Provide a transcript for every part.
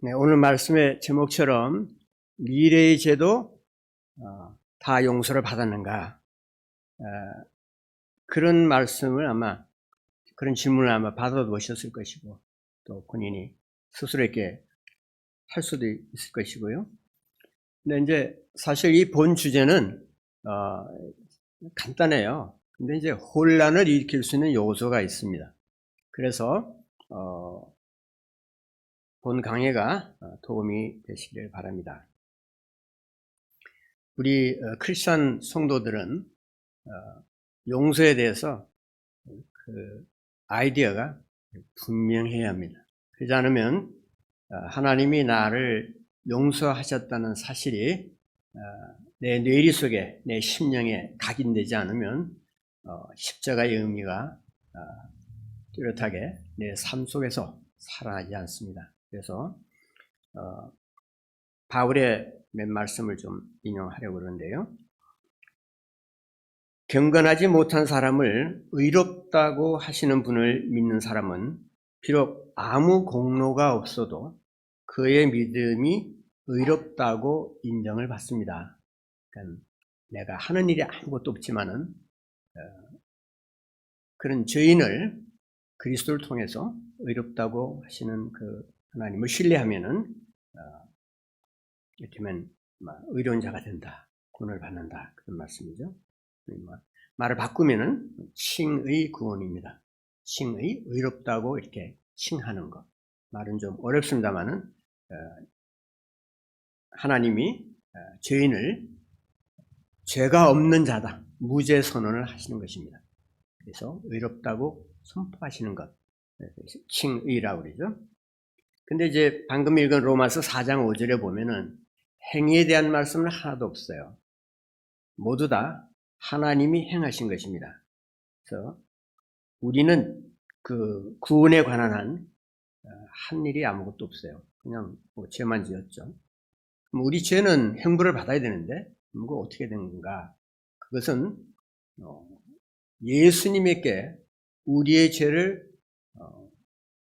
네, 오늘 말씀의 제목처럼 미래의 죄도 다 용서를 받았는가? 그런 말씀을 아마 그런 질문을 아마 받아보셨을 것이고 또 본인이 스스로에게 할 수도 있을 것이고요. 근데 이제 사실 이 본 주제는 간단해요. 근데 이제 혼란을 일으킬 수 있는 요소가 있습니다. 그래서 본 강해가 도움이 되시길 바랍니다. 우리 크리스천 성도들은 용서에 대해서 그 아이디어가 분명해야 합니다. 그렇지 않으면 하나님이 나를 용서하셨다는 사실이 내 뇌리 속에, 내 심령에 각인되지 않으면 십자가의 의미가 뚜렷하게 내 삶 속에서 살아나지 않습니다. 그래서 바울의 몇 말씀을 좀 인용하려고 그러는데요. 경건하지 못한 사람을 의롭다고 하시는 분을 믿는 사람은 비록 아무 공로가 없어도 그의 믿음이 의롭다고 인정을 받습니다. 그러니까 내가 하는 일이 아무것도 없지만은 그런 죄인을 그리스도를 통해서 의롭다고 하시는 그 하나님을 신뢰하면은 이렇게면 의로운 자가 된다, 구원을 받는다 그런 말씀이죠. 말을 바꾸면은 칭의 구원입니다. 칭의, 의롭다고 이렇게 칭하는 것. 말은 좀 어렵습니다만은 하나님이 죄인을 죄가 없는 자다, 무죄 선언을 하시는 것입니다. 그래서 의롭다고 선포하시는 것, 칭의라고 그러죠. 근데 이제 방금 읽은 로마서 4장 5절에 보면은 행위에 대한 말씀은 하나도 없어요. 모두 다 하나님이 행하신 것입니다. 그래서 우리는 그 구원에 관한 한 일이 아무것도 없어요. 그냥 죄만 지었죠. 그럼 우리 죄는 형벌을 받아야 되는데 그거 어떻게 된 건가? 그것은 예수님에게 우리의 죄를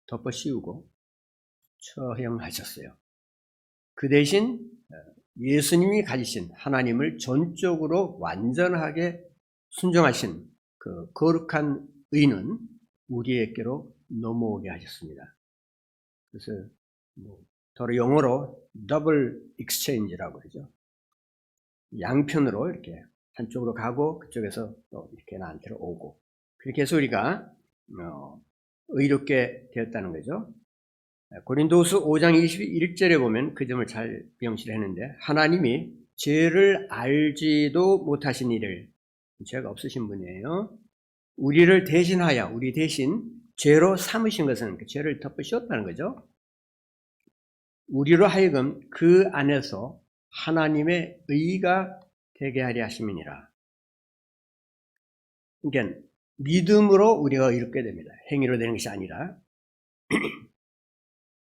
덮어 씌우고 처형하셨어요. 그 대신 예수님이 가지신 하나님을 전적으로 완전하게 순종하신 그 거룩한 의는 우리에게로 넘어오게 하셨습니다. 그래서 더러 영어로 더블 익스체인지라고 그러죠. 양편으로 이렇게 한쪽으로 가고 그쪽에서 또 이렇게 나한테로 오고 그렇게 해서 우리가 의롭게 되었다는 거죠. 고린도후서 5장 21절에 보면 그 점을 잘 명시했는데 하나님이 죄를 알지도 못하신 이를, 죄가 없으신 분이에요. 우리를 대신하여 우리 대신 죄로 삼으신 것은 그 죄를 덮으셨다는 거죠. 우리로 하여금 그 안에서 하나님의 의가 되게 하려 하심이니라. 그러니까 믿음으로 우리가 이롭게 됩니다. 행위로 되는 것이 아니라.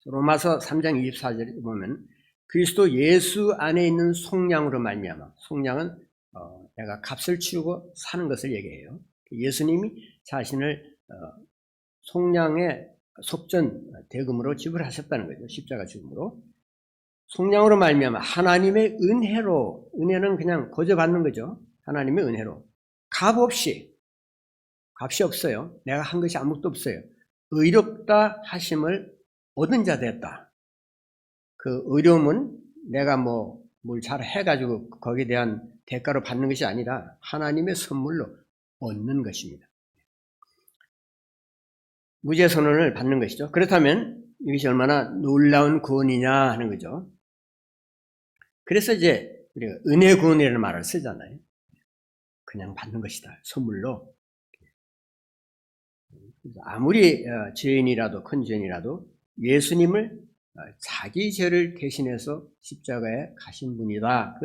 로마서 3장 24절에 보면 그리스도 예수 안에 있는 속량으로 말미암아, 속량은 내가 값을 치르고 사는 것을 얘기해요. 예수님이 자신을 속량의 속전 대금으로 지불하셨다는 거죠. 십자가 죽음으로. 속량으로 말미암아 하나님의 은혜로, 은혜는 그냥 거저받는 거죠. 하나님의 은혜로 값 없이, 값이 없어요. 내가 한 것이 아무것도 없어요. 의롭다 하심을 얻은 자 됐다. 그 의로움은 내가 뭘 잘 해가지고 거기에 대한 대가로 받는 것이 아니라 하나님의 선물로 얻는 것입니다. 무죄 선언을 받는 것이죠. 그렇다면 이것이 얼마나 놀라운 구원이냐 하는 거죠. 그래서 이제 우리가 은혜 구원이라는 말을 쓰잖아요. 그냥 받는 것이다. 선물로. 아무리 죄인이라도 큰 죄인이라도 예수님을 자기 죄를 대신해서 십자가에 가신 분이다.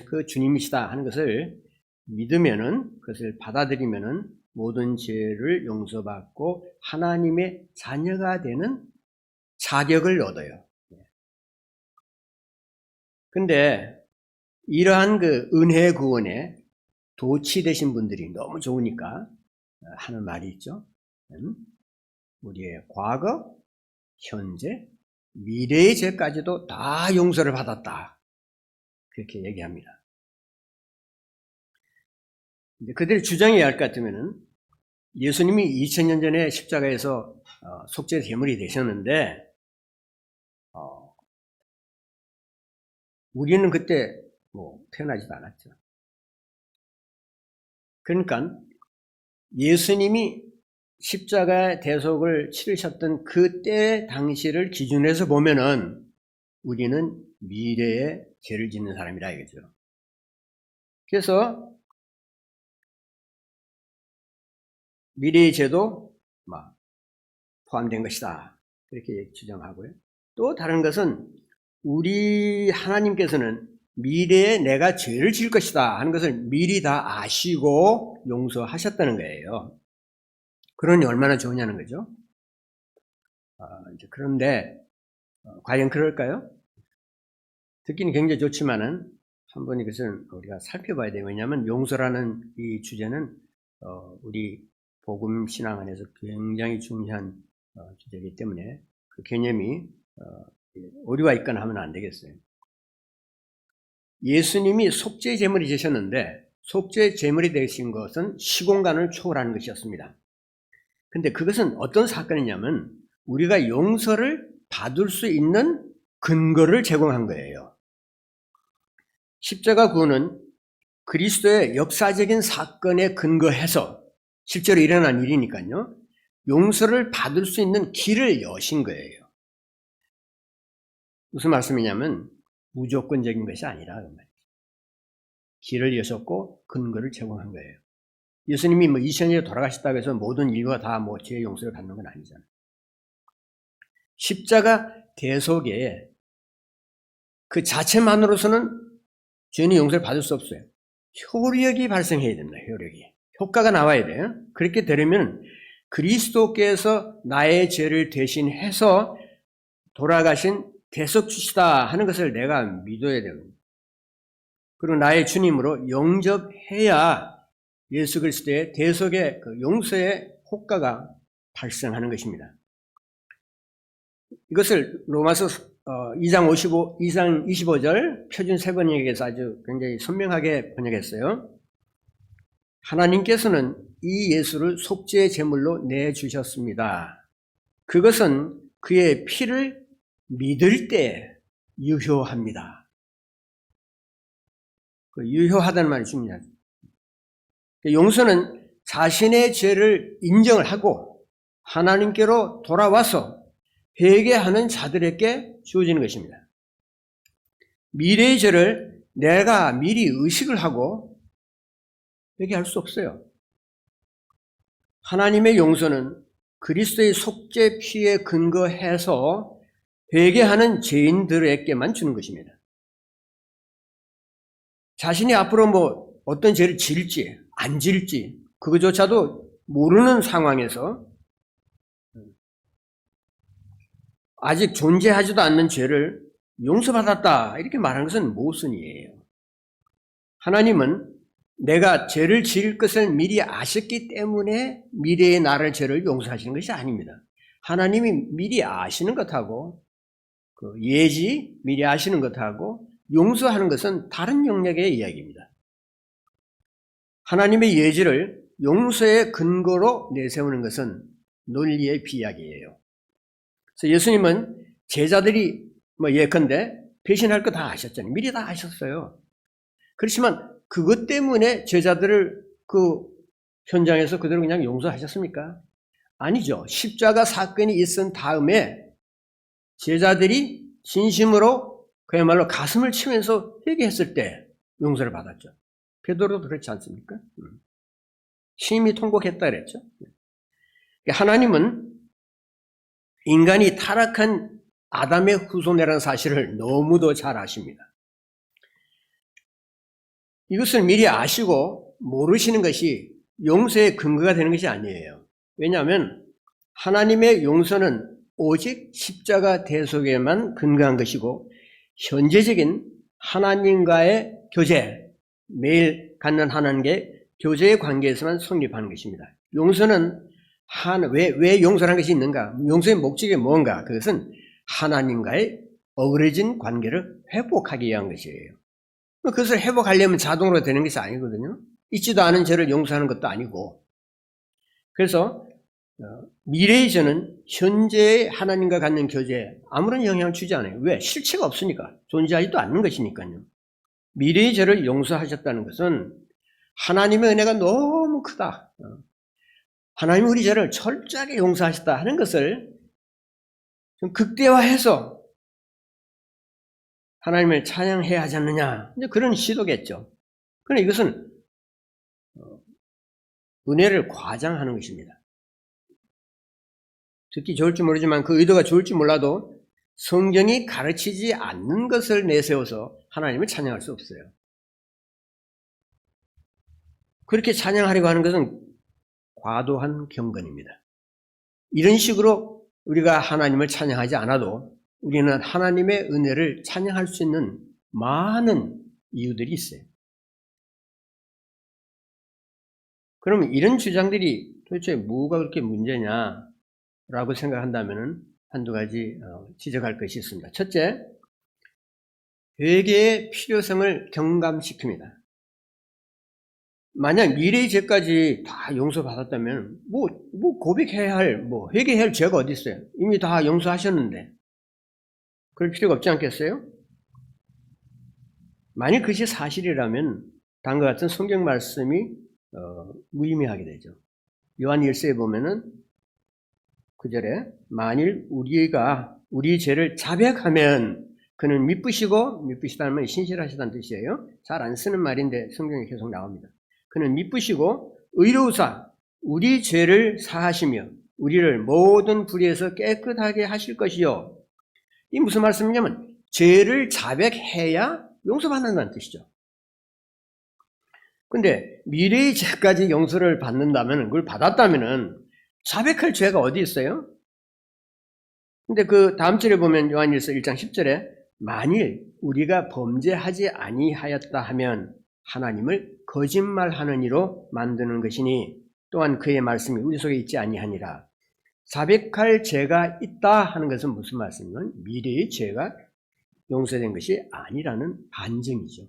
그 주님이시다 하는 것을 믿으면은, 그것을 받아들이면은 모든 죄를 용서받고 하나님의 자녀가 되는 자격을 얻어요. 근데 이러한 그 은혜 구원에 도취되신 분들이 너무 좋으니까 하는 말이 있죠. 우리의 과거, 현재, 미래의 죄까지도 다 용서를 받았다. 그렇게 얘기합니다. 그들의 주장이 할 것 같으면은 예수님이 2000년 전에 십자가에서 속죄 제물이 되셨는데 우리는 그때 태어나지도 않았죠. 그러니까 예수님이 십자가 대속을 치르셨던 그때 당시를 기준으로 해서 보면은 우리는 미래에 죄를 짓는 사람이라 이거죠. 그래서 미래의 죄도 포함된 것이다. 그렇게 주장하고요. 또 다른 것은 우리 하나님께서는 미래에 내가 죄를 지을 것이다 하는 것을 미리 다 아시고 용서하셨다는 거예요. 그러니 얼마나 좋으냐는 거죠. 그런데 과연 그럴까요? 듣기는 굉장히 좋지만은 한번 이것은 우리가 살펴봐야 돼요. 왜냐하면 용서라는 이 주제는 우리 복음 신앙 안에서 굉장히 중요한 주제이기 때문에 그 개념이 오류가 있거나 하면 안 되겠어요. 예수님이 속죄 제물이 되셨는데 속죄 제물이 되신 것은 시공간을 초월하는 것이었습니다. 근데 그것은 어떤 사건이냐면 우리가 용서를 받을 수 있는 근거를 제공한 거예요. 십자가 구원은 그리스도의 역사적인 사건에 근거해서 실제로 일어난 일이니까요. 용서를 받을 수 있는 길을 여신 거예요. 무슨 말씀이냐면 무조건적인 것이 아니라 길을 여셨고 근거를 제공한 거예요. 예수님이 2000년에 돌아가셨다고 해서 모든 인류가 다 죄의 용서를 받는 건 아니잖아요. 십자가 대속에 그 자체만으로서는 죄는 용서를 받을 수 없어요. 효력이 발생해야 됩니다. 효력이. 효과가 나와야 돼요. 그렇게 되려면 그리스도께서 나의 죄를 대신해서 돌아가신 대속주시다 하는 것을 내가 믿어야 됩니다. 그리고 나의 주님으로 영접해야 예수 그리스도의 대속의 그 용서의 효과가 발생하는 것입니다. 이것을 로마서 2장 25절 표준 세번역에서 아주 굉장히 선명하게 번역했어요. 하나님께서는 이 예수를 속죄의 제물로 내주셨습니다. 그것은 그의 피를 믿을 때 유효합니다. 유효하다는 말이 중요하죠. 용서는 자신의 죄를 인정을 하고 하나님께로 돌아와서 회개하는 자들에게 주어지는 것입니다. 미래의 죄를 내가 미리 의식을 하고 회개할 수 없어요. 하나님의 용서는 그리스도의 속죄 피에 근거해서 회개하는 죄인들에게만 주는 것입니다. 자신이 앞으로 어떤 죄를 지을지 안 지을지 그거조차도 모르는 상황에서 아직 존재하지도 않는 죄를 용서받았다 이렇게 말하는 것은 모순이에요. 하나님은 내가 죄를 지을 것을 미리 아셨기 때문에 미래의 나를 죄를 용서하시는 것이 아닙니다. 하나님이 미리 아시는 것하고 그 예지 미리 아시는 것하고 용서하는 것은 다른 영역의 이야기입니다. 하나님의 예지를 용서의 근거로 내세우는 것은 논리의 비약이에요. 그래서 예수님은 제자들이 예컨대 배신할 거 다 아셨잖아요. 미리 다 아셨어요. 그렇지만 그것 때문에 제자들을 그 현장에서 그대로 그냥 용서하셨습니까? 아니죠. 십자가 사건이 있은 다음에 제자들이 진심으로 그야말로 가슴을 치면서 회개했을 때 용서를 받았죠. 베드로도 그렇지 않습니까? 심히 통곡했다 그랬죠. 하나님은 인간이 타락한 아담의 후손이라는 사실을 너무도 잘 아십니다. 이것을 미리 아시고 모르시는 것이 용서의 근거가 되는 것이 아니에요. 왜냐하면 하나님의 용서는 오직 십자가 대속에만 근거한 것이고 현재적인 하나님과의 교제, 매일 갖는 하나님과의 교제의 관계에서만 성립하는 것입니다. 용서는 왜 용서라는 것이 있는가? 용서의 목적이 뭔가? 그것은 하나님과의 어그러진 관계를 회복하기 위한 것이에요. 그것을 회복하려면 자동으로 되는 것이 아니거든요. 있지도 않은 죄를 용서하는 것도 아니고. 그래서 미래의 죄는 현재의 하나님과 갖는 교제에 아무런 영향을 주지 않아요. 왜? 실체가 없으니까. 존재하지도 않는 것이니까요. 미래의 죄를 용서하셨다는 것은 하나님의 은혜가 너무 크다. 하나님이 우리 죄를 철저하게 용서하셨다 하는 것을 좀 극대화해서 하나님을 찬양해야 하지 않느냐. 이제 그런 시도겠죠. 그러나 이것은 은혜를 과장하는 것입니다. 듣기 좋을지 모르지만 그 의도가 좋을지 몰라도 성경이 가르치지 않는 것을 내세워서 하나님을 찬양할 수 없어요. 그렇게 찬양하려고 하는 것은 과도한 경건입니다. 이런 식으로 우리가 하나님을 찬양하지 않아도 우리는 하나님의 은혜를 찬양할 수 있는 많은 이유들이 있어요. 그럼 이런 주장들이 도대체 뭐가 그렇게 문제냐라고 생각한다면 한두 가지 지적할 것이 있습니다. 첫째, 회개의 필요성을 경감시킵니다. 만약 미래의 죄까지 다 용서받았다면 고백해야 할, 회개해야 할 죄가 어디 있어요? 이미 다 용서하셨는데 그럴 필요가 없지 않겠어요? 만약 그것이 사실이라면 다음과 같은 성경 말씀이 무의미하게 되죠. 요한 1서에 보면은 9절에 만일 우리가 우리 죄를 자백하면 그는 미쁘시다는 말이 신실하시다는 뜻이에요. 잘 안 쓰는 말인데 성경에 계속 나옵니다. 그는 미쁘시고 의로우사 우리 죄를 사하시며 우리를 모든 불의에서 깨끗하게 하실 것이요. 이 무슨 말씀이냐면 죄를 자백해야 용서받는다는 뜻이죠. 근데 미래의 죄까지 용서를 받는다면, 그걸 받았다면은 자백할 죄가 어디 있어요? 근데 그 다음 절에 보면 요한일서 1장 10절에 만일 우리가 범죄하지 아니하였다 하면 하나님을 거짓말하는 이로 만드는 것이니 또한 그의 말씀이 우리 속에 있지 아니하니라. 자백할 죄가 있다 하는 것은 무슨 말씀이냐면 미래의 죄가 용서된 것이 아니라는 반증이죠.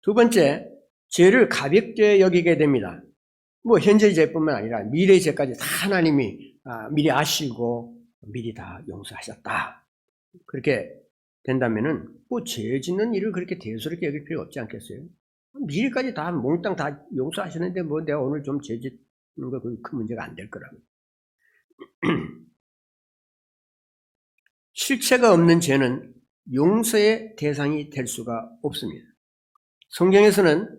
두 번째, 죄를 가볍게 여기게 됩니다. 현재의 죄뿐만 아니라 미래의 죄까지 다 하나님이 미리 아시고 미리 다 용서하셨다. 그렇게 된다면은 죄 짓는 일을 그렇게 대수롭게 여길 필요가 없지 않겠어요? 미래까지 다 몽땅 다 용서하셨는데 내가 오늘 좀 죄 짓는 거 큰 문제가 안 될 거라고. 실체가 없는 죄는 용서의 대상이 될 수가 없습니다. 성경에서는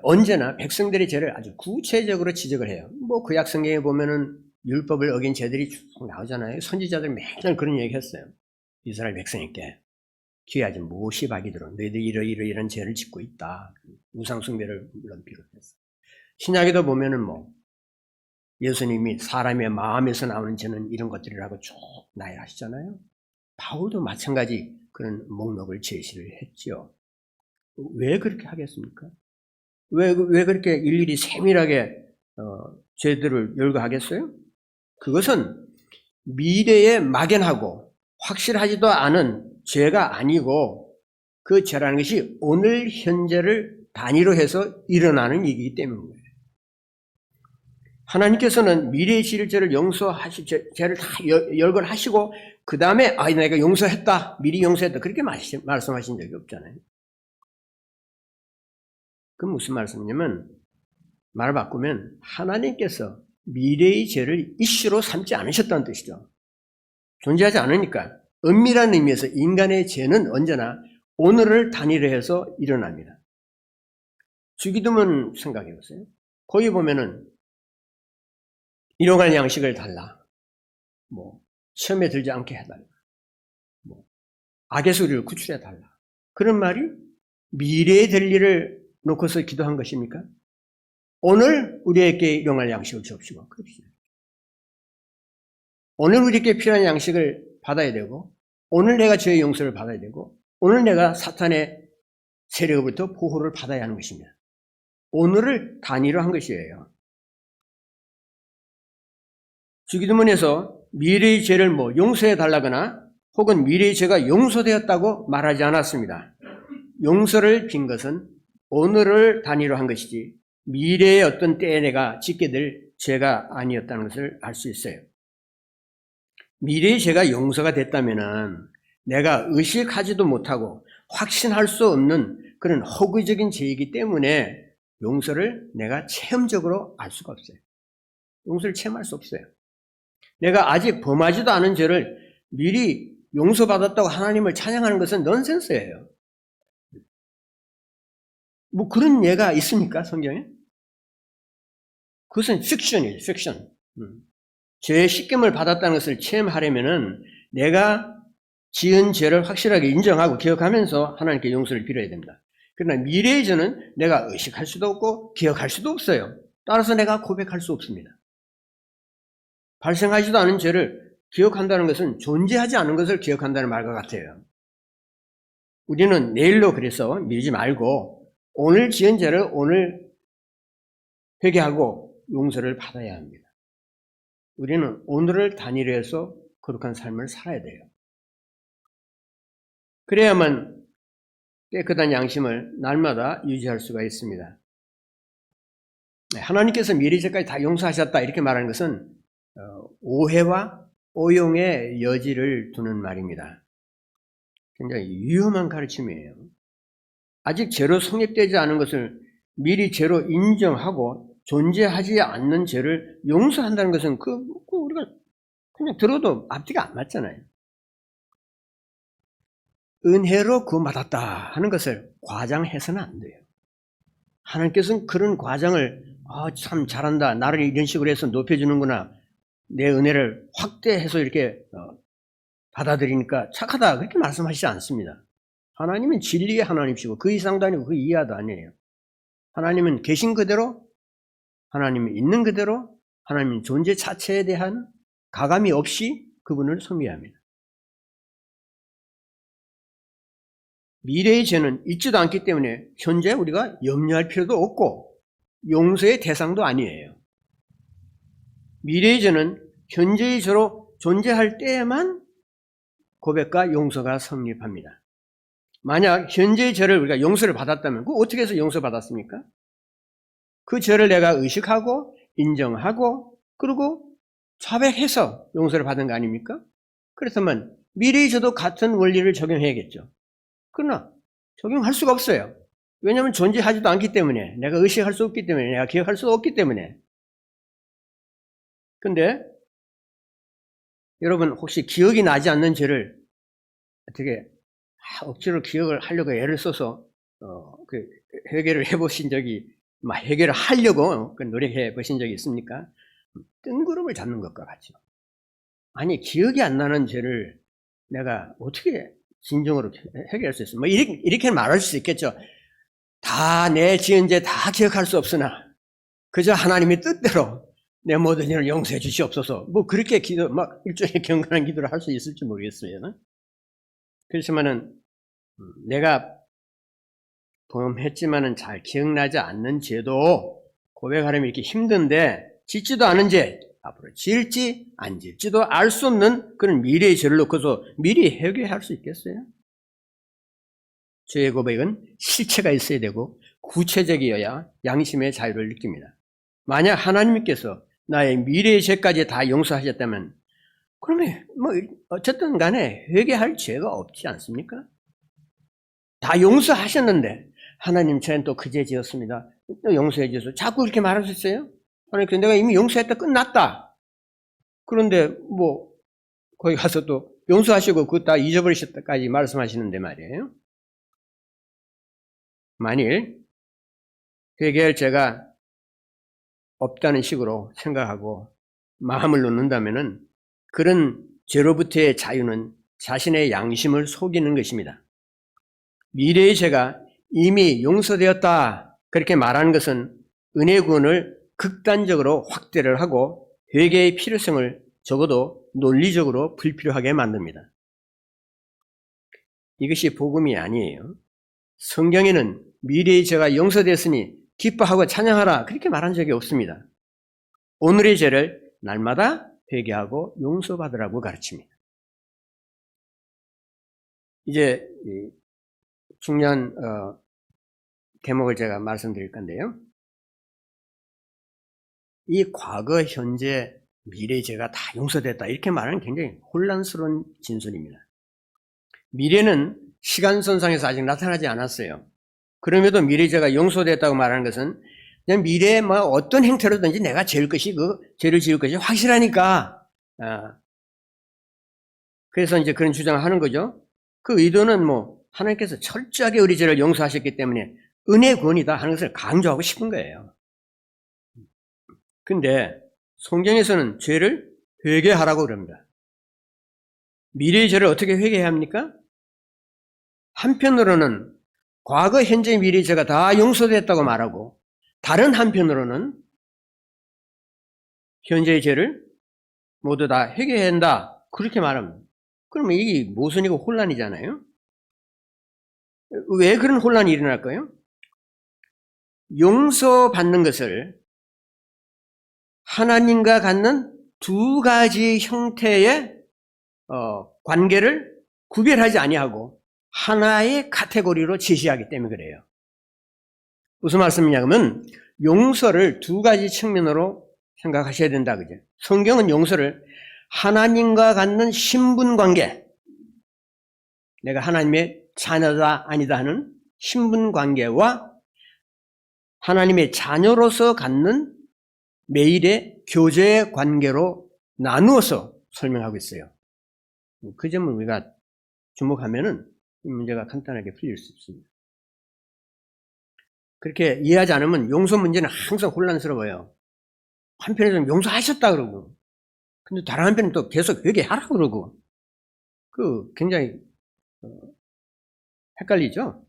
언제나 백성들의 죄를 아주 구체적으로 지적을 해요. 구약 성경에 보면은 율법을 어긴 죄들이 쭉 나오잖아요. 선지자들 맨날 그런 얘기 했어요. 이스라엘 백성에게 귀하지 모시바기들로 너희들 이런 죄를 짓고 있다. 우상숭배를 물론 비롯해서. 신약에도 보면은 예수님이 사람의 마음에서 나오는 죄는 이런 것들이라고 쭉 나열하시잖아요. 바울도 마찬가지 그런 목록을 제시를 했죠. 왜 그렇게 하겠습니까? 왜 그렇게 일일이 세밀하게 죄들을 열거하겠어요? 그것은 미래에 막연하고 확실하지도 않은 죄가 아니고 그 죄라는 것이 오늘 현재를 단위로 해서 일어나는 일이기 때문이에요. 하나님께서는 미래의 죄를 죄를 다 열거하시고 그 다음에 내가 용서했다, 미리 용서했다 그렇게 말씀하신 적이 없잖아요. 그건 무슨 말씀이냐면 말을 바꾸면 하나님께서 미래의 죄를 이슈로 삼지 않으셨다는 뜻이죠. 존재하지 않으니까 은밀한 의미에서 인간의 죄는 언제나 오늘을 단위로 해서 일어납니다. 주기도문 생각해 보세요. 거기 보면은 일용할 양식을 달라. 시험에 들지 않게 해달라. 악의 소리를 구출해 달라. 그런 말이 미래에 될 일을 놓고서 기도한 것입니까? 오늘 우리에게 일용할 양식을 주옵시고 그럽시다. 오늘 우리에게 필요한 양식을 받아야 되고 오늘 내가 죄의 용서를 받아야 되고 오늘 내가 사탄의 세력으로부터 보호를 받아야 하는 것입니다. 오늘을 단위로 한 것이에요. 주기도문에서 미래의 죄를 용서해 달라거나 혹은 미래의 죄가 용서되었다고 말하지 않았습니다. 용서를 빈 것은 오늘을 단위로 한 것이지 미래의 어떤 때에 내가 짓게 될 죄가 아니었다는 것을 알 수 있어요. 미래의 죄가 용서가 됐다면은 내가 의식하지도 못하고 확신할 수 없는 그런 허구적인 죄이기 때문에 용서를 내가 체험적으로 알 수가 없어요. 용서를 체험할 수 없어요. 내가 아직 범하지도 않은 죄를 미리 용서받았다고 하나님을 찬양하는 것은 넌센스예요. 그런 예가 있습니까, 성경에? 그것은 픽션이에요, 픽션. 죄의 식감을 받았다는 것을 체험하려면은 내가 지은 죄를 확실하게 인정하고 기억하면서 하나님께 용서를 빌어야 됩니다. 그러나 미래의 죄는 내가 의식할 수도 없고 기억할 수도 없어요. 따라서 내가 고백할 수 없습니다. 발생하지도 않은 죄를 기억한다는 것은 존재하지 않은 것을 기억한다는 말과 같아요. 우리는 내일로 그래서 미루지 말고 오늘 지은 죄를 오늘 회개하고 용서를 받아야 합니다. 우리는 오늘을 단위로 해서 거룩한 삶을 살아야 돼요. 그래야만 깨끗한 양심을 날마다 유지할 수가 있습니다. 하나님께서 미리 죄까지 다 용서하셨다 이렇게 말하는 것은 오해와 오용의 여지를 두는 말입니다. 굉장히 위험한 가르침이에요. 아직 죄로 성립되지 않은 것을 미리 죄로 인정하고 존재하지 않는 죄를 용서한다는 것은 우리가 그냥 들어도 앞뒤가 안 맞잖아요. 은혜로 구원받았다 하는 것을 과장해서는 안 돼요. 하나님께서는 그런 과장을 참 잘한다, 나를 이런 식으로 해서 높여주는구나, 내 은혜를 확대해서 이렇게 받아들이니까 착하다 그렇게 말씀하시지 않습니다. 하나님은 진리의 하나님이시고 그 이상도 아니고 그 이하도 아니에요. 하나님은 계신 그대로, 하나님은 있는 그대로, 하나님은 존재 자체에 대한 가감이 없이 그분을 숭배합니다. 미래의 죄는 있지도 않기 때문에 현재 우리가 염려할 필요도 없고 용서의 대상도 아니에요. 미래의 죄는 현재의 죄로 존재할 때에만 고백과 용서가 성립합니다. 만약 현재의 죄를 우리가 용서를 받았다면 어떻게 해서 용서받았습니까? 그 죄를 내가 의식하고 인정하고 그리고 자백해서 용서를 받은 거 아닙니까? 그렇다면 미래의 죄도 같은 원리를 적용해야겠죠. 그러나 적용할 수가 없어요. 왜냐하면 존재하지도 않기 때문에, 내가 의식할 수 없기 때문에, 내가 기억할 수 없기 때문에. 근데 여러분 혹시 기억이 나지 않는 죄를 어떻게 억지로 기억을 하려고 애를 써서 회개를 해보신 적이, 회개를 하려고 노력해 보신 적이 있습니까? 뜬구름을 잡는 것과 같죠. 아니, 기억이 안 나는 죄를 내가 어떻게 진정으로 해결할 수 있어요? 이렇게 말할 수 있겠죠. 다 내 지은 죄 다 기억할 수 없으나 그저 하나님의 뜻대로 내 모든 일을 용서해 주시옵소서. 그렇게 일종의 경건한 기도를 할 수 있을지 모르겠어요. 그렇지만은 내가 범했지만은 잘 기억나지 않는 죄도 고백하려면 이렇게 힘든데, 짓지도 않은 죄, 앞으로 지을지 안 지을지도 알 수 없는 그런 미래의 죄를 놓고서 미리 해결할 수 있겠어요? 죄의 고백은 실체가 있어야 되고 구체적이어야 양심의 자유를 느낍니다. 만약 하나님께서 나의 미래의 죄까지 다 용서하셨다면 그러면 어쨌든 간에 회개할 죄가 없지 않습니까? 다 용서하셨는데 하나님, 저는 또 그 죄 지었습니다, 용서해 주셔서 자꾸 그렇게 말할 수 있어요? 하나님, 내가 이미 용서했다, 끝났다. 그런데 거기 가서 또 용서하시고 그거 다 잊어버리셨다까지 말씀하시는데 말이에요. 만일 회개할 죄가 없다는 식으로 생각하고 마음을 놓는다면은 그런 죄로부터의 자유는 자신의 양심을 속이는 것입니다. 미래의 죄가 이미 용서되었다 그렇게 말하는 것은 은혜 구원을 극단적으로 확대를 하고 회개의 필요성을 적어도 논리적으로 불필요하게 만듭니다. 이것이 복음이 아니에요. 성경에는 미래의 죄가 용서되었으니 기뻐하고 찬양하라 그렇게 말한 적이 없습니다. 오늘의 죄를 날마다 회개하고 용서받으라고 가르칩니다. 이제 중요한 대목을 제가 말씀드릴 건데요. 이 과거, 현재, 미래 죄가 다 용서됐다 이렇게 말하는 굉장히 혼란스러운 진술입니다. 미래는 시간선상에서 아직 나타나지 않았어요. 그럼에도 미래 죄가 용서됐다고 말하는 것은 그냥 미래에 뭐 어떤 행태로든지 내가 죄를 지을 것이 확실하니까. 그래서 이제 그런 주장을 하는 거죠. 그 의도는 뭐 하나님께서 철저하게 우리 죄를 용서하셨기 때문에 은혜 구원이다 하는 것을 강조하고 싶은 거예요. 근데 성경에서는 죄를 회개하라고 그럽니다. 미래의 죄를 어떻게 회개해야 합니까? 한편으로는 과거, 현재, 미래의 죄가 다 용서됐다고 말하고 다른 한편으로는 현재의 죄를 모두 다 회개해야 한다 그렇게 말합니다. 그러면 이게 모순이고 혼란이잖아요. 왜 그런 혼란이 일어날까요? 용서받는 것을 하나님과 갖는 두 가지 형태의 관계를 구별하지 아니하고 하나의 카테고리로 제시하기 때문에 그래요. 무슨 말씀이냐면 용서를 두 가지 측면으로 생각하셔야 된다 그죠? 성경은 용서를 하나님과 갖는 신분관계, 내가 하나님의 자녀다 아니다 하는 신분관계와 하나님의 자녀로서 갖는 매일의 교제 관계로 나누어서 설명하고 있어요. 그 점을 우리가 주목하면은 이 문제가 간단하게 풀릴 수 있습니다. 그렇게 이해하지 않으면 용서 문제는 항상 혼란스러워요. 한편에서는 용서하셨다 그러고, 근데 다른 한편은 또 계속 회개하라고 그러고, 굉장히 헷갈리죠?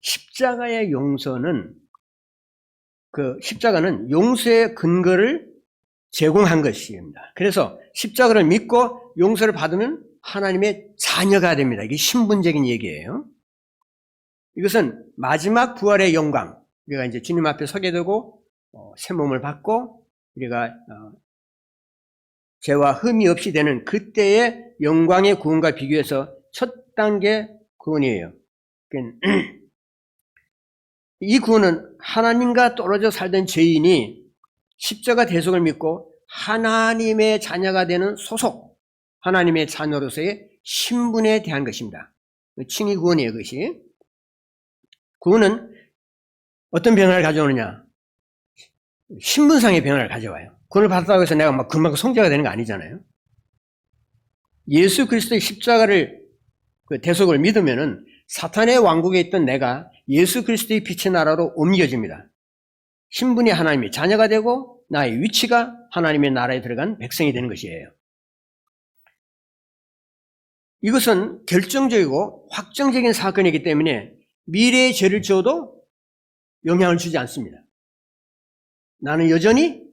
십자가의 용서는 십자가는 용서의 근거를 제공한 것입니다. 그래서 십자가를 믿고 용서를 받으면 하나님의 자녀가 됩니다. 이게 신분적인 얘기예요. 이것은 마지막 부활의 영광, 우리가 이제 주님 앞에 서게 되고 새 몸을 받고 우리가 죄와 흠이 없이 되는 그때의 영광의 구원과 비교해서 첫 단계 구원이에요. 이 구원은 하나님과 떨어져 살던 죄인이 십자가 대속을 믿고 하나님의 자녀가 되는 소속, 하나님의 자녀로서의 신분에 대한 것입니다. 칭의 구원이에요, 그것이. 구원은 어떤 변화를 가져오느냐? 신분상의 변화를 가져와요. 구원을 받았다고 해서 내가 막 금방 성자가 되는 거 아니잖아요. 예수 그리스도의 십자가를 대속을 믿으면은 사탄의 왕국에 있던 내가 예수 그리스도의 빛의 나라로 옮겨집니다. 신분이 하나님의 자녀가 되고 나의 위치가 하나님의 나라에 들어간 백성이 되는 것이에요. 이것은 결정적이고 확정적인 사건이기 때문에 미래의 죄를 지어도 영향을 주지 않습니다. 나는 여전히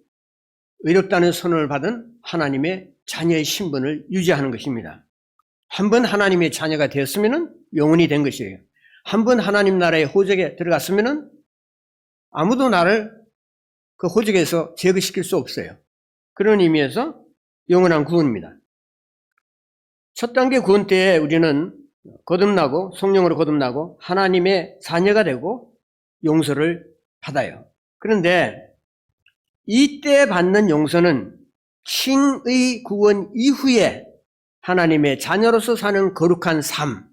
의롭다는 선언을 받은 하나님의 자녀의 신분을 유지하는 것입니다. 한번 하나님의 자녀가 되었으면 영원히 된 것이에요. 한번 하나님 나라의 호적에 들어갔으면 아무도 나를 그 호적에서 제거시킬 수 없어요. 그런 의미에서 영원한 구원입니다. 첫 단계 구원 때에 우리는 거듭나고 성령으로 거듭나고 하나님의 자녀가 되고 용서를 받아요. 그런데 이때 받는 용서는 칭의 구원 이후에 하나님의 자녀로서 사는 거룩한 삶,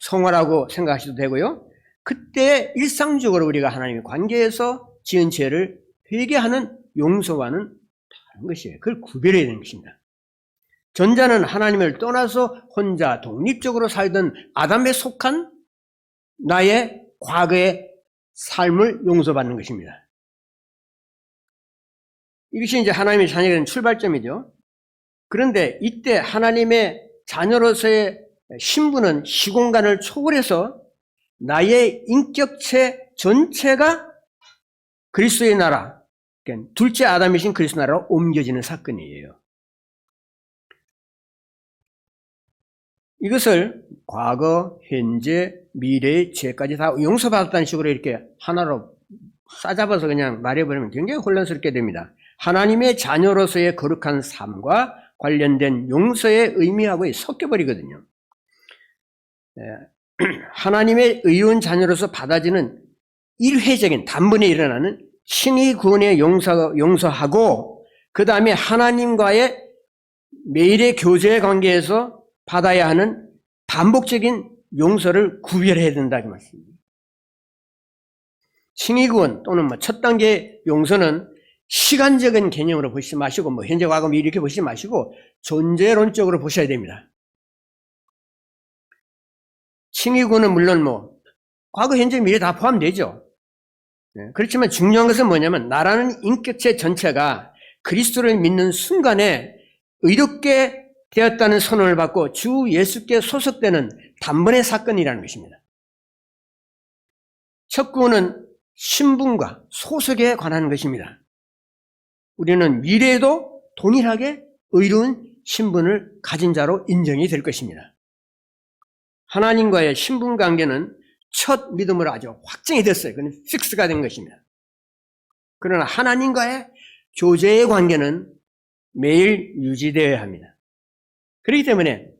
성화라고 생각하셔도 되고요. 그때 일상적으로 우리가 하나님의 관계에서 지은 죄를 회개하는 용서와는 다른 것이에요. 그걸 구별해야 되는 것입니다. 전자는 하나님을 떠나서 혼자 독립적으로 살던 아담에 속한 나의 과거의 삶을 용서받는 것입니다. 이것이 이제 하나님의 자녀가 된 출발점이죠. 그런데 이때 하나님의 자녀로서의 신분은 시공간을 초월해서 나의 인격체 전체가 그리스도의 나라, 그러니까 둘째 아담이신 그리스도 나라로 옮겨지는 사건이에요. 이것을 과거, 현재, 미래의 죄까지 다 용서받았다는 식으로 이렇게 하나로 싸잡아서 그냥 말해버리면 굉장히 혼란스럽게 됩니다. 하나님의 자녀로서의 거룩한 삶과 관련된 용서의 의미하고 섞여버리거든요. 하나님의 의로운 자녀로서 받아지는 일회적인 단번에 일어나는 신의 구원의 용서하고 그 다음에 하나님과의 매일의 교제의 관계에서 받아야 하는 반복적인 용서를 구별해야 된다 그 말씀입니다. 신의 구원 또는 첫 단계 용서는 시간적인 개념으로 보시지 마시고 현재 과거 미래 이렇게 보시지 마시고 존재론적으로 보셔야 됩니다. 신의 구원은 물론 과거 현재 미래 다 포함되죠. 그렇지만 중요한 것은 뭐냐면 나라는 인격체 전체가 그리스도를 믿는 순간에 의롭게 되었다는 선언을 받고 주 예수께 소속되는 단번의 사건이라는 것입니다. 첫 구원은 신분과 소속에 관한 것입니다. 우리는 미래에도 동일하게 의로운 신분을 가진 자로 인정이 될 것입니다. 하나님과의 신분 관계는 첫 믿음으로 아주 확정이 됐어요. 그건 픽스가 된 것입니다. 그러나 하나님과의 교제의 관계는 매일 유지되어야 합니다. 그렇기 때문에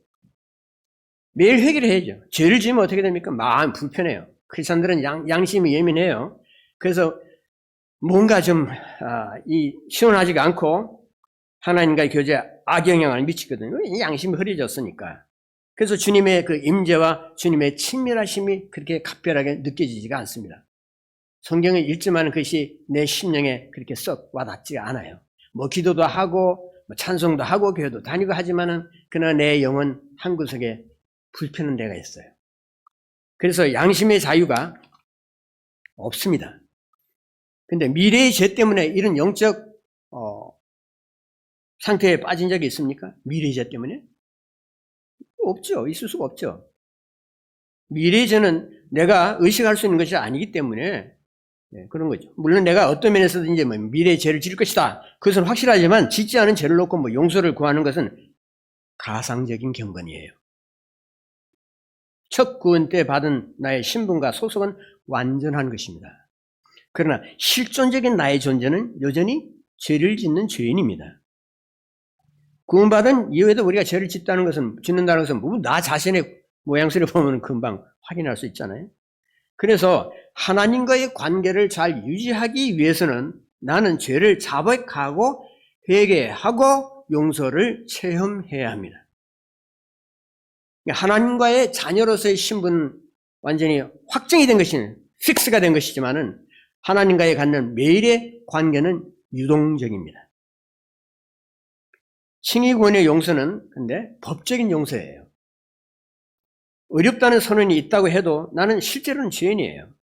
매일 회개를 해야죠. 죄를 지으면 어떻게 됩니까? 마음 불편해요. 크리스천들은 양심이 예민해요. 그래서 뭔가 좀 시원하지가 않고 하나님과의 교제에 악영향을 미치거든요. 양심이 흐려졌으니까. 그래서 주님의 그 임재와 주님의 친밀하심이 그렇게 각별하게 느껴지지가 않습니다. 성경을 읽지만 그것이 내 심령에 그렇게 썩 와닿지가 않아요. 기도도 하고 찬송도 하고 교회도 다니고 하지만은 그러나 내 영혼 한 구석에 불편한 데가 있어요. 그래서 양심의 자유가 없습니다. 근데 미래의 죄 때문에 이런 영적 상태에 빠진 적이 있습니까? 미래의 죄 때문에? 없죠. 있을 수가 없죠. 미래의 죄는 내가 의식할 수 있는 것이 아니기 때문에 그런 거죠. 물론 내가 어떤 면에서든지 미래의 죄를 지을 것이다. 그것은 확실하지만 짓지 않은 죄를 놓고 용서를 구하는 것은 가상적인 경건이에요. 첫 구원 때 받은 나의 신분과 소속은 완전한 것입니다. 그러나 실존적인 나의 존재는 여전히 죄를 짓는 죄인입니다. 구원받은 이후에도 우리가 죄를 짓는다는 것은 나 자신의 모양새를 보면 금방 확인할 수 있잖아요. 그래서 하나님과의 관계를 잘 유지하기 위해서는 나는 죄를 자백하고 회개하고 용서를 체험해야 합니다. 하나님과의 자녀로서의 신분 완전히 확정이 된 것이 픽스가 된 것이지만은 하나님과의 갖는 매일의 관계는 유동적입니다. 칭의구원의 용서는 근데 법적인 용서예요. 어렵다는 선언이 있다고 해도 나는 실제로는 죄인이에요.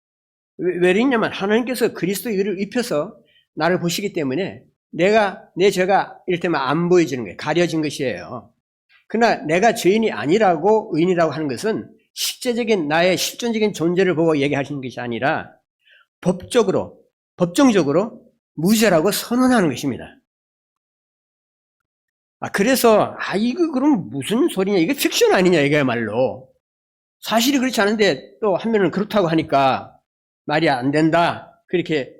왜 그러냐면 하나님께서 그리스도의 의를 입혀서 나를 보시기 때문에 내 죄가 이를테면 안 보여지는 거예요. 가려진 것이에요. 그러나 내가 죄인이 아니라고 의인이라고 하는 것은 실제적인 나의 실존적인 존재를 보고 얘기하시는 것이 아니라 법정적으로 무죄라고 선언하는 것입니다. 그래서 이거 그럼 무슨 소리냐, 이게 픽션 아니냐 이게야말로 사실이 그렇지 않은데 또 한면은 그렇다고 하니까 말이 안 된다 그렇게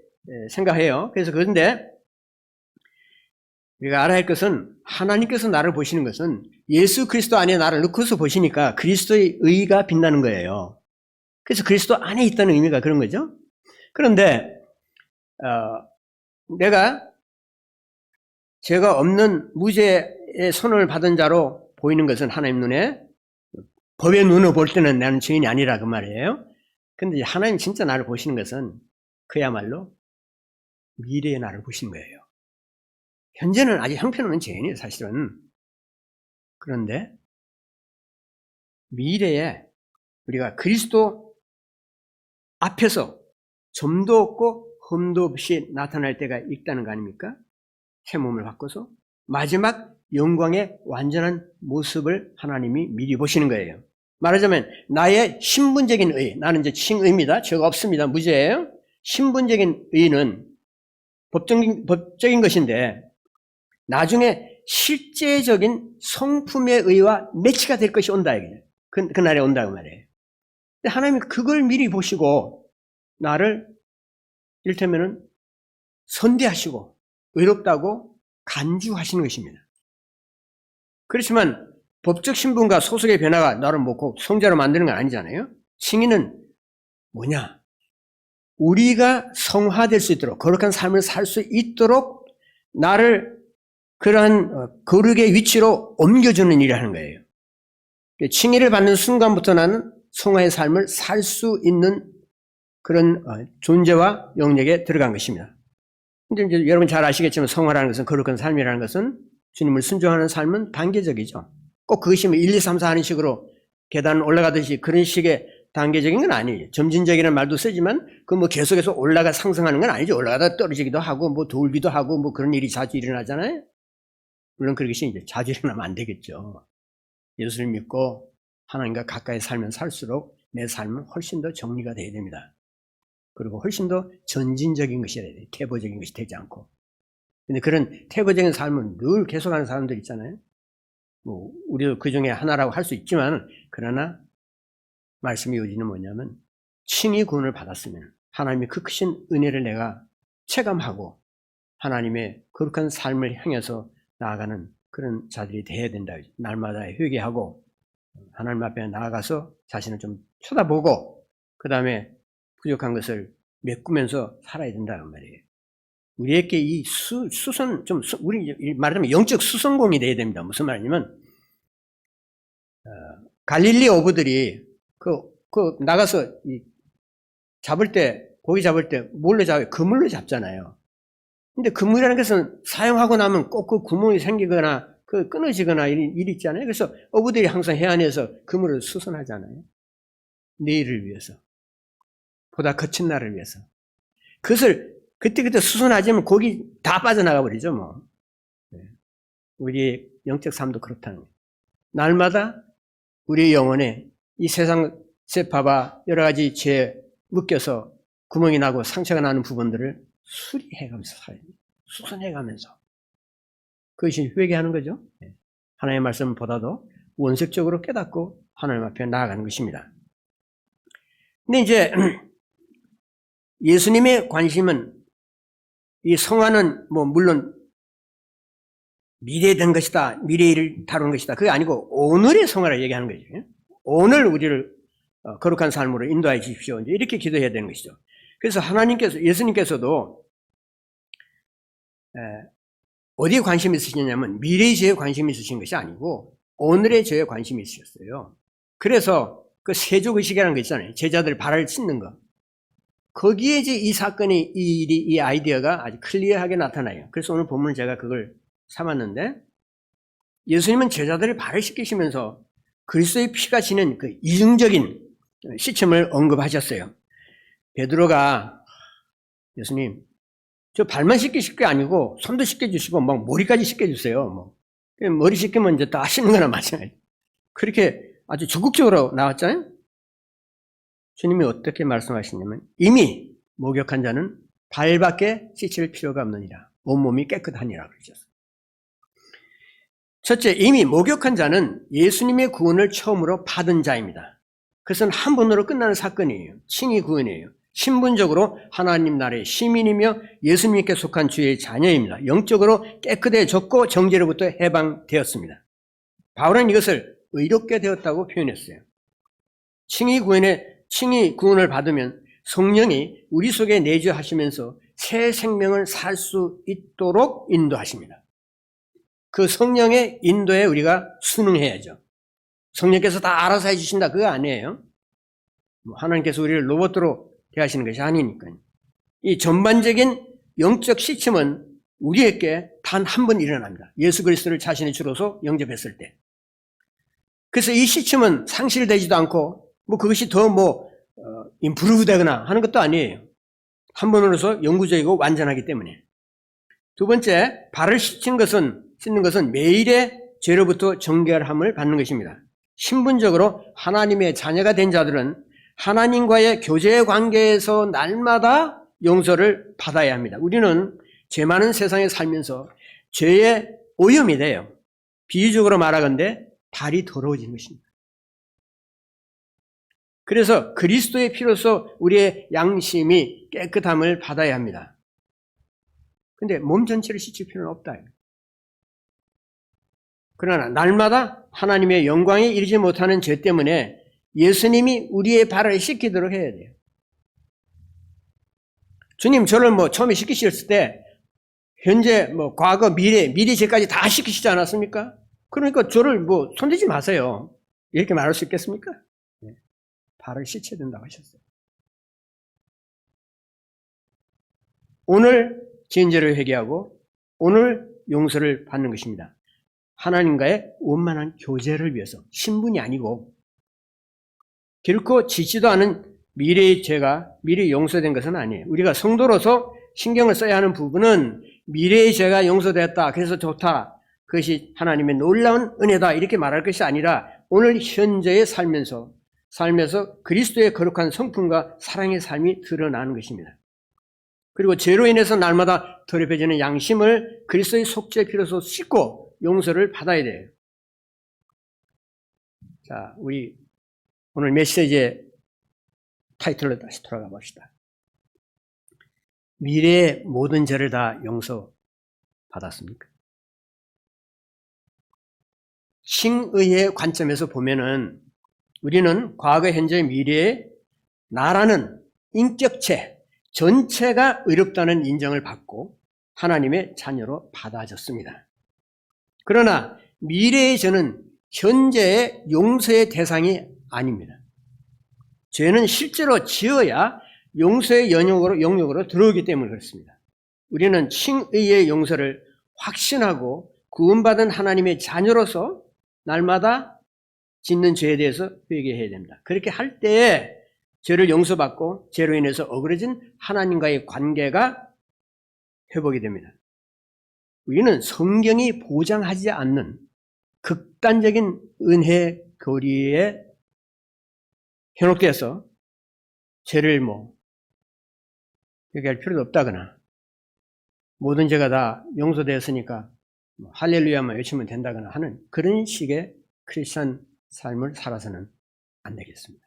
생각해요. 그래서 그런데 우리가 알아야 할 것은 하나님께서 나를 보시는 것은 예수 그리스도 안에 나를 넣고서 보시니까 그리스도의 의가 빛나는 거예요. 그래서 그리스도 안에 있다는 의미가 그런 거죠. 그런데 내가 죄가 없는 무죄의 선언을 받은 자로 보이는 것은 하나님 눈에 법의 눈으로 볼 때는 나는 죄인이 아니라 그 말이에요. 그런데 하나님 진짜 나를 보시는 것은 그야말로 미래의 나를 보시는 거예요. 현재는 아직 형편없는 죄인이에요, 사실은. 그런데 미래에 우리가 그리스도 앞에서 점도 없고 흠도 없이 나타날 때가 있다는 거 아닙니까? 새 몸을 바꿔서 마지막 영광의 완전한 모습을 하나님이 미리 보시는 거예요. 말하자면 나의 신분적인 의, 나는 이제 칭의입니다. 죄가 없습니다. 무죄예요. 신분적인 의는 법적인 것인데 나중에 실제적인 성품의 의와 매치가 될 것이 온다 이거예요. 그날에 온다고 말이에요. 근데 하나님이 그걸 미리 보시고 나를 이를테면은 선대하시고 의롭다고 간주하시는 것입니다. 그렇지만 법적 신분과 소속의 변화가 나를 꼭 성자로 만드는 건 아니잖아요. 칭의는 뭐냐? 우리가 성화될 수 있도록, 거룩한 삶을 살 수 있도록 나를 그러한 거룩의 위치로 옮겨주는 일을 하는 거예요. 칭의를 받는 순간부터 나는 성화의 삶을 살 수 있는 그런 존재와 영역에 들어간 것입니다. 근데 이제 여러분 잘 아시겠지만 성화라는 것은, 거룩한 삶이라는 것은 주님을 순종하는 삶은 단계적이죠. 꼭 그것이 1, 2, 3, 4 하는 식으로 계단 올라가듯이 그런 식의 단계적인 건 아니에요. 점진적이라는 말도 쓰지만 그 뭐 계속해서 올라가 상승하는 건 아니죠. 올라가다 떨어지기도 하고 뭐 돌기도 하고 뭐 그런 일이 자주 일어나잖아요. 물론 그것이 이제 자주 일어나면 안 되겠죠. 예수를 믿고 하나님과 가까이 살면 살수록 내 삶은 훨씬 더 정리가 돼야 됩니다. 그리고 훨씬 더 전진적인 것이 돼야 돼요. 퇴보적인 것이 되지 않고. 근데 그런 퇴보적인 삶은 늘 계속하는 사람들 있잖아요. 뭐 우리도 그 중에 하나라고 할 수 있지만, 그러나 말씀의 요지는 뭐냐면 칭의 구원을 받았으면 하나님의 그 크신 은혜를 내가 체감하고 하나님의 거룩한 삶을 향해서 나아가는 그런 자들이 되어야 된다. 날마다 회개하고 하나님 앞에 나아가서 자신을 좀 쳐다보고 그 다음에 부족한 것을 메꾸면서 살아야 된다는 말이에요. 우리에게 이 수선, 우리 말하자면 영적 수선공이 돼야 됩니다. 무슨 말이냐면, 갈릴리 어부들이 나가서 잡을 때, 고기 잡을 때 뭘로 잡아요? 그물로 잡잖아요. 근데 그물이라는 것은 사용하고 나면 꼭 그 구멍이 생기거나 끊어지거나 일이 있잖아요. 그래서 어부들이 항상 해안에서 그물을 수선하잖아요. 내일을 위해서. 보다 거친 날을 위해서. 그것을 그때 수선하지면 고기 다 빠져나가 버리죠, 뭐. 우리의 영적 삶도 그렇다는 거예요. 날마다 우리의 영혼에 이 세상 세파바 여러 가지 죄에 묶여서 구멍이 나고 상처가 나는 부분들을 수리해가면서 살아야 됩니다. 수선해가면서. 그것이 회개하는 거죠. 하나님의 말씀보다도 원색적으로 깨닫고 하나님 앞에 나아가는 것입니다. 근데 이제 예수님의 관심은 이 성화는 뭐 물론 미래에 된 것이다, 미래를 다루는 것이다, 그게 아니고 오늘의 성화를 얘기하는 거죠. 오늘 우리를 거룩한 삶으로 인도해 주십시오. 이제 이렇게 기도해야 되는 것이죠. 그래서 예수님께서도 어디에 관심이 있으시냐면 미래의 죄에 관심이 있으신 것이 아니고 오늘의 죄에 관심이 있으셨어요. 그래서 그 세족의식이라는 거 있잖아요. 제자들 발을 씻는 거. 거기에 이제 이 사건이, 이 아이디어가 아주 클리어하게 나타나요. 그래서 오늘 본문을 제가 그걸 삼았는데, 예수님은 제자들의 발을 씻기시면서 그리스도의 피가 지닌 그 이중적인 시침을 언급하셨어요. 베드로가 예수님, 저 발만 씻기실 게 아니고 손도 씻겨주시고 막 머리까지 씻겨주세요. 뭐 머리 씻기면 이제 다 씻는 거나 마찬가지. 그렇게 아주 적극적으로 나왔잖아요. 주님이 어떻게 말씀하시냐면 이미 목욕한 자는 발밖에 씻을 필요가 없느니라. 온몸이 깨끗하니라 그러셨어요. 첫째, 이미 목욕한 자는 예수님의 구원을 처음으로 받은 자입니다. 그것은 한 번으로 끝나는 사건이에요. 칭의 구원이에요. 신분적으로 하나님 나라의 시민이며 예수님께 속한 주의 자녀입니다. 영적으로 깨끗해졌고 정죄로부터 해방되었습니다. 바울은 이것을 의롭게 되었다고 표현했어요. 칭의 구원을 받으면 성령이 우리 속에 내주하시면서 새 생명을 살 수 있도록 인도하십니다. 그 성령의 인도에 우리가 순응해야죠. 성령께서 다 알아서 해주신다 그거 아니에요. 하나님께서 우리를 로봇으로 대하시는 것이 아니니까요. 이 전반적인 영적 시침은 우리에게 단 한 번 일어납니다. 예수 그리스도를 자신의 주로서 영접했을 때. 그래서 이 시침은 상실되지도 않고 그것이 더 임프루브 되거나 하는 것도 아니에요. 한 번으로서 영구적이고 완전하기 때문에. 두 번째, 발을 씻는 것은 매일의 죄로부터 정결함을 받는 것입니다. 신분적으로 하나님의 자녀가 된 자들은 하나님과의 교제 관계에서 날마다 용서를 받아야 합니다. 우리는 죄 많은 세상에 살면서 죄의 오염이 돼요. 비유적으로 말하건대 발이 더러워지는 것입니다. 그래서 그리스도의 피로서 우리의 양심이 깨끗함을 받아야 합니다. 근데 몸 전체를 씻을 필요는 없다. 그러나 날마다 하나님의 영광에 이르지 못하는 죄 때문에 예수님이 우리의 발을 씻기도록 해야 돼요. 주님 저를 처음에 씻기셨을 때 현재 과거 미래 죄까지 다 씻기시지 않았습니까? 그러니까 저를 손대지 마세요. 이렇게 말할 수 있겠습니까? 네. 발을 씻어야 된다고 하셨어요. 오늘 죄인죄를 회개하고 오늘 용서를 받는 것입니다. 하나님과의 원만한 교제를 위해서 신분이 아니고 결코 짓지도 않은 미래의 죄가 미리 용서된 것은 아니에요. 우리가 성도로서 신경을 써야 하는 부분은 미래의 죄가 용서됐다. 그래서 좋다. 그것이 하나님의 놀라운 은혜다. 이렇게 말할 것이 아니라 오늘 현재에 살면서 그리스도의 거룩한 성품과 사랑의 삶이 드러나는 것입니다. 그리고 죄로 인해서 날마다 더럽혀지는 양심을 그리스도의 속죄의 피로서 씻고 용서를 받아야 돼요. 자, 우리 오늘 메시지의 타이틀로 다시 돌아가 봅시다. 미래의 모든 죄를 다 용서받았습니까? 칭의의 관점에서 보면은 우리는 과거, 현재, 미래의 나라는 인격체 전체가 의롭다는 인정을 받고 하나님의 자녀로 받아졌습니다. 그러나 미래의 죄는 현재의 용서의 대상이 아닙니다. 죄는 실제로 지어야 용서의 영역으로 들어오기 때문에 그렇습니다. 우리는 칭의의 용서를 확신하고 구원받은 하나님의 자녀로서 날마다 짓는 죄에 대해서 회개해야 됩니다. 그렇게 할 때에 죄를 용서받고 죄로 인해서 어그러진 하나님과의 관계가 회복이 됩니다. 우리는 성경이 보장하지 않는 극단적인 은혜 교리에 현혹돼서 죄를 회개할 필요도 없다거나 모든 죄가 다 용서되었으니까 할렐루야만 외치면 된다거나 하는 그런 식의 크리스천 삶을 살아서는 안 되겠습니다.